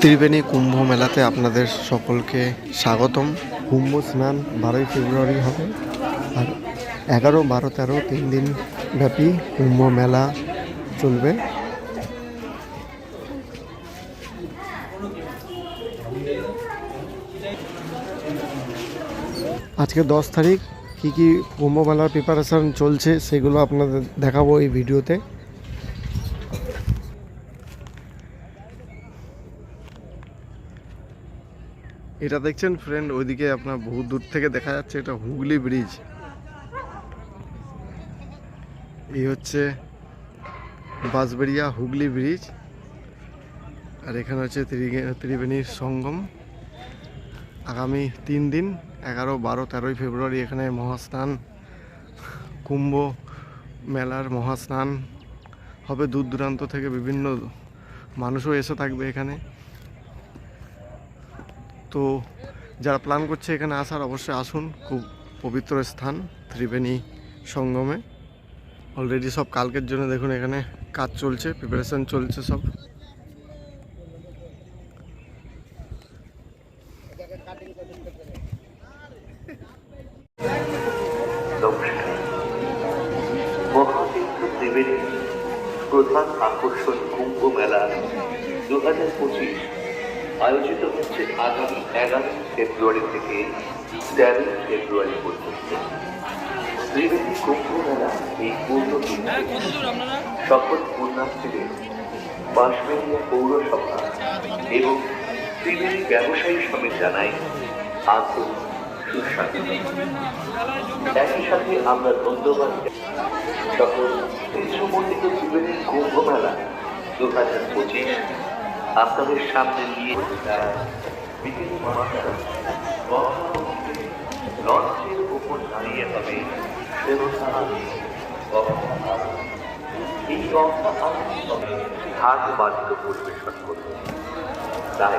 ত্রিবেণী কুম্ভ মেলাতে আপনাদের সকলকে স্বাগতম। কুম্ভ স্নান 12ই ফেব্রুয়ারি হবে, আর 11, 12, 13 3 দিন ব্যাপী কুম্ভ মেলা চলবে। আজকে 10 তারিখ। কি কি কুম্ভ মেলার প্রিপারেশন চলছে সেগুলো আপনাদের দেখাবো এই ভিডিওতে। এটা দেখছেন ফ্রেন্ড, ওইদিকে আপনার বহু দূর থেকে দেখা যাচ্ছে, এটা হুগলি ব্রিজ। এই হচ্ছে বাঁশবেড়িয়া হুগলি ব্রিজ, আর এখানে হচ্ছে ত্রিবেণীর সঙ্গম। আগামী 3 দিন 11, 12, 13 ফেব্রুয়ারি এখানে মহাস্নান, কুম্ভ মেলার মহাস্নান হবে। দূর দূরান্ত থেকে বিভিন্ন মানুষও এসে থাকবে এখানে। তো যারা প্ল্যান করছে এখানে আসার, অবশ্যই আসুন। খুব পবিত্র স্থান ত্রিবেণী সঙ্গমে। অলরেডি সব কালকের জন্য দেখুন এখানে কাজ চলছে, প্রিপারেশন চলছে সব। ত্রিবেণী প্রধান আকর্ষণ কুম্ভ মেলা 2025 আয়োজিত হচ্ছে আগামী 11 ফেব্রুয়ারি থেকে 13 ফেব্রুয়ারি পর্যন্ত। ত্রিবেণী কুম্ভ মেলা এই পূর্ণ সকল পুণ্যার্থীদের বাঁশবেড়িয়া পৌরসভা এবং ত্রিবেণী ব্যবসায়ী সমিতি জানাই আন্তরিক সুস্বাগত। একই সাথে আমরা ধন্যবাদ সকল ঐতিহ্যমণ্ডিত ত্রিবেণী কুম্ভ মেলা 2025 আপনাদের সামনে নিয়ে বিকেল লঞ্চের উপর দাঁড়িয়ে হবে এই গঙ্গা আরতি হবে ঢাক বাদ্য পরিবেশন করবে। তাই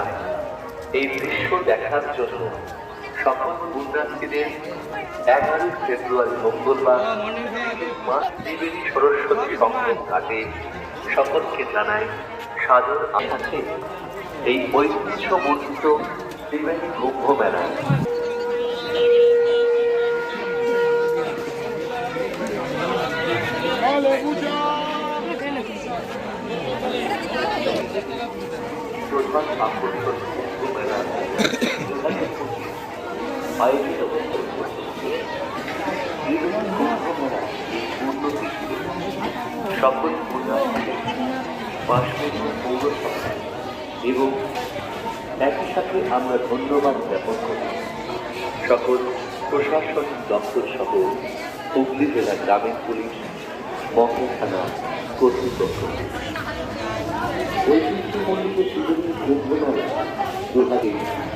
এই দৃশ্য দেখার জন্য সকল পুণ্যার্থীদের 11 ফেব্রুয়ারি মঙ্গলবার ত্রিবেণী সরস্বতী সঙ্গম ঘাটে সকলকে জানাই সাদর আছে এই ঐতিহ্যমণ্ডিত ত্রিবেণী কুম্ভ মেলা। প্রধান আকর্ষণ কুম্ভ মেলা আয়োজিত সকল বাঁশবেড়িয়া পৌরসভা এবং একই সাথে আমরা ধন্যবাদ জ্ঞাপন করি সকল প্রশাসনিক দপ্তর সহ হুগলি জেলা গ্রামীণ পুলিশ, মহকুমা থানা কর্তৃপক্ষ। ঐতিহ্যমণ্ডিত ত্রিবেণী কুম্ভ মেলা 2025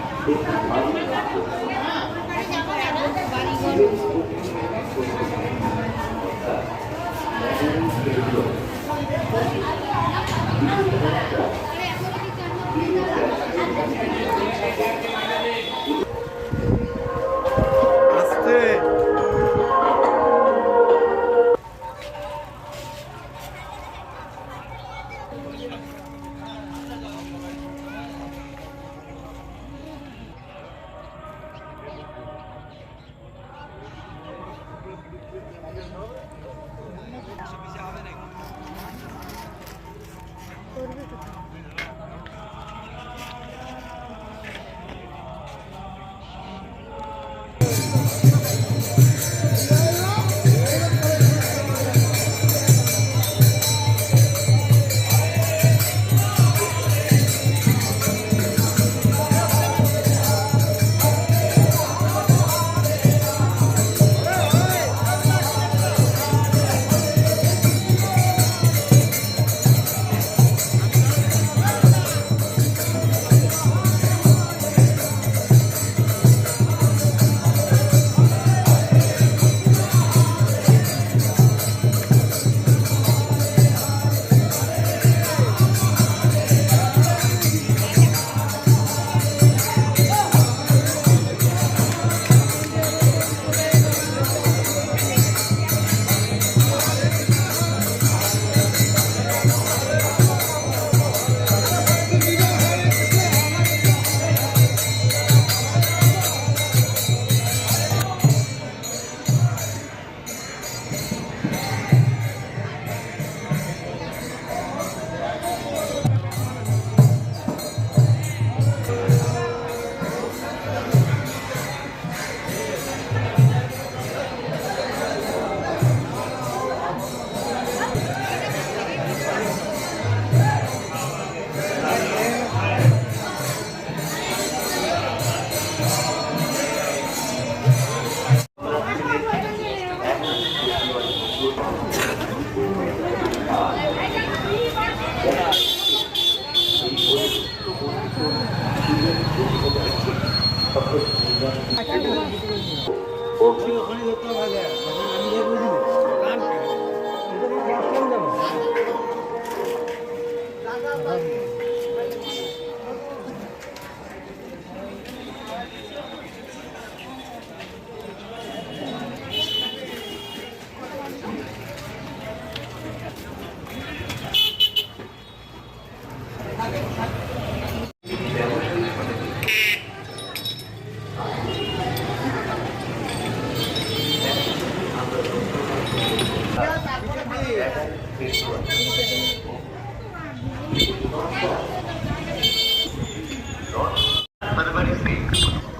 फरवरी से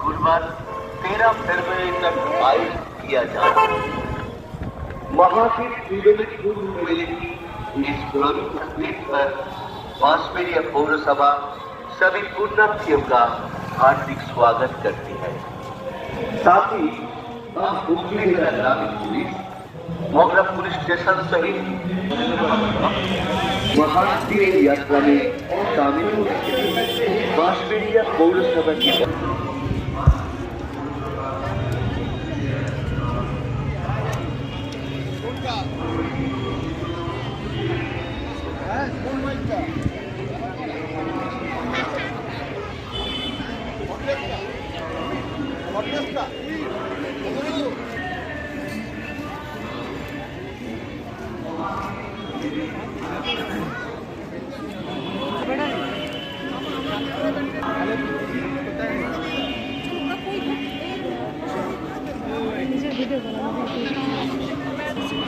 गुरुवार 13 फरवरी तक आयोजित किया जाता है। महावीर त्रिवेणी कुंभ मेले की इस प्रमुख स्थिति पर बांसबेड़िया पौरसभा सभी पुण्यार्थियों का हार्दिक स्वागत करती है। साथ ही हम हुगली जिला ग्रामीण पुलिस मोगरा पुलिस स्टेशन सहित महावीर यात्रा में शामिल होने के लिए बांसबेड़िया पौरसभा की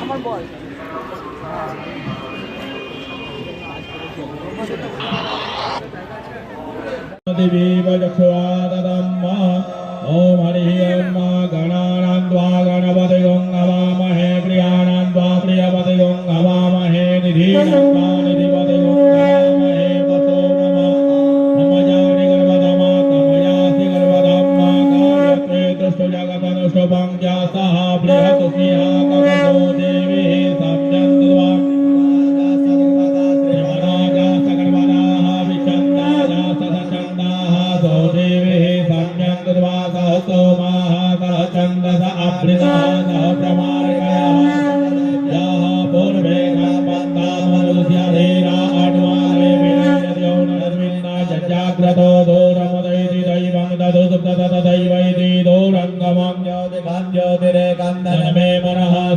আমার বল देवी वजक्षवादम्मा ओम हरिः ओम गणानान्त्वा गणपतिगं नमामहे प्रियाणान्त्वा प्रियपतिगं नमामहे निधीनान्त्वा निधिपतिगं नमामहे वसो नमः नमजानि गर्भधमा तमयासि गर्भधम्मा गायत्रे दृष्टजगतनुष्टभं जासः बृहत् स्नेहा कवचो देवी सम्यन्त्वा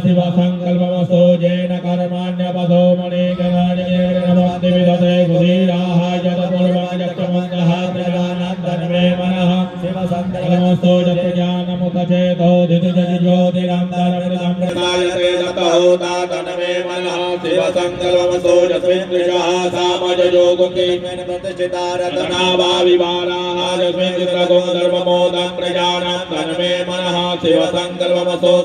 शिव संकल्पमस्तो जैन कर्माण्यपदो मणिकमान्येर्नमस्ति विदते गुधीराः यतपूर्वजक्षमन्तः प्रजानन्दनमे मनः शिव संकल्पमस्तो जत्रज्ञानमुपचेतो धितिज्योतिरन्तरमृतायते ततहोता तन्मे मनः शिव संकल्पमस्तो यस्मिन्द्रियः सामजयोगुकेन प्रतिष्ठिता रत्नाभा विवाराः यस्मिन् चित्रगो धर्ममोदं प्रजानन्दनमे मनः शिव संकल्पमस्तो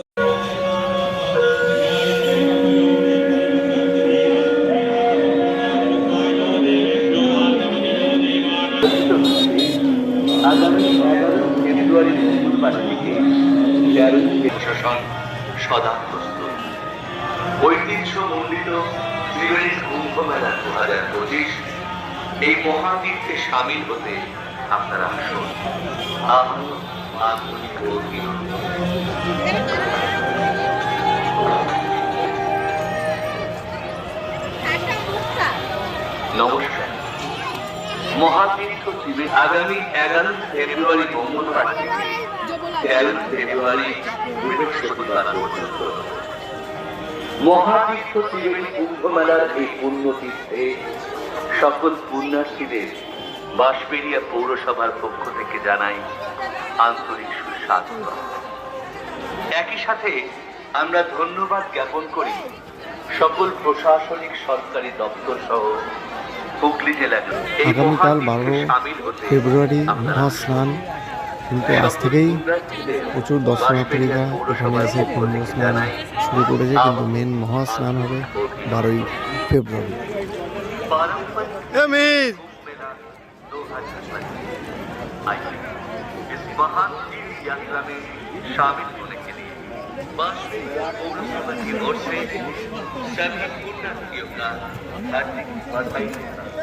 আগামী 11 ফেব্রুয়ারি মঙ্গলবার থেকে 13 প্রশাসন সদা প্রস্তুত। ঐতিহ্যমণ্ডিত ত্রিবেণী কুম্ভ মেলা 2025 এই মহাতীর্থে সামিল হতে আপনারা আসুন। আধুনিক নমস্কার। মহাতীর্থ ত্রিবেণী আগামী 11 ফেব্রুয়ারি মঙ্গলবার থেকে 13 ফেব্রুয়ারি বৃহস্পতিবার পর্যন্ত মহাতীর্থ ত্রিবেণী কুম্ভ মেলার এই পুণ্যতীর্থে সকল পুণ্যার্থীদের বাঁশবেড়িয়া পৌরসভার পক্ষ থেকে জানাই আন্তরিক সুস্বাগত। একই সাথে আমরা ধন্যবাদ জ্ঞাপন করি সকল প্রশাসনিক সরকারি দপ্তর সহ হুগলি জেলার আগামীকাল 12 ফেব্রুয়ারি মহাস্নান, কিন্তু আজ থেকেই প্রচুর দর্শনার্থীরা এখানে এসে পুণ্য স্নান শুরু করেছে, কিন্তু মেন মহাস্নান হবে 12ই ফেব্রুয়ারি। यात्रा में शामिल होने के लिए बांसबेड़िया पौरसभा की ओर से सभी पुण्यार्थियों का हार्दिक बधाई देता हूं।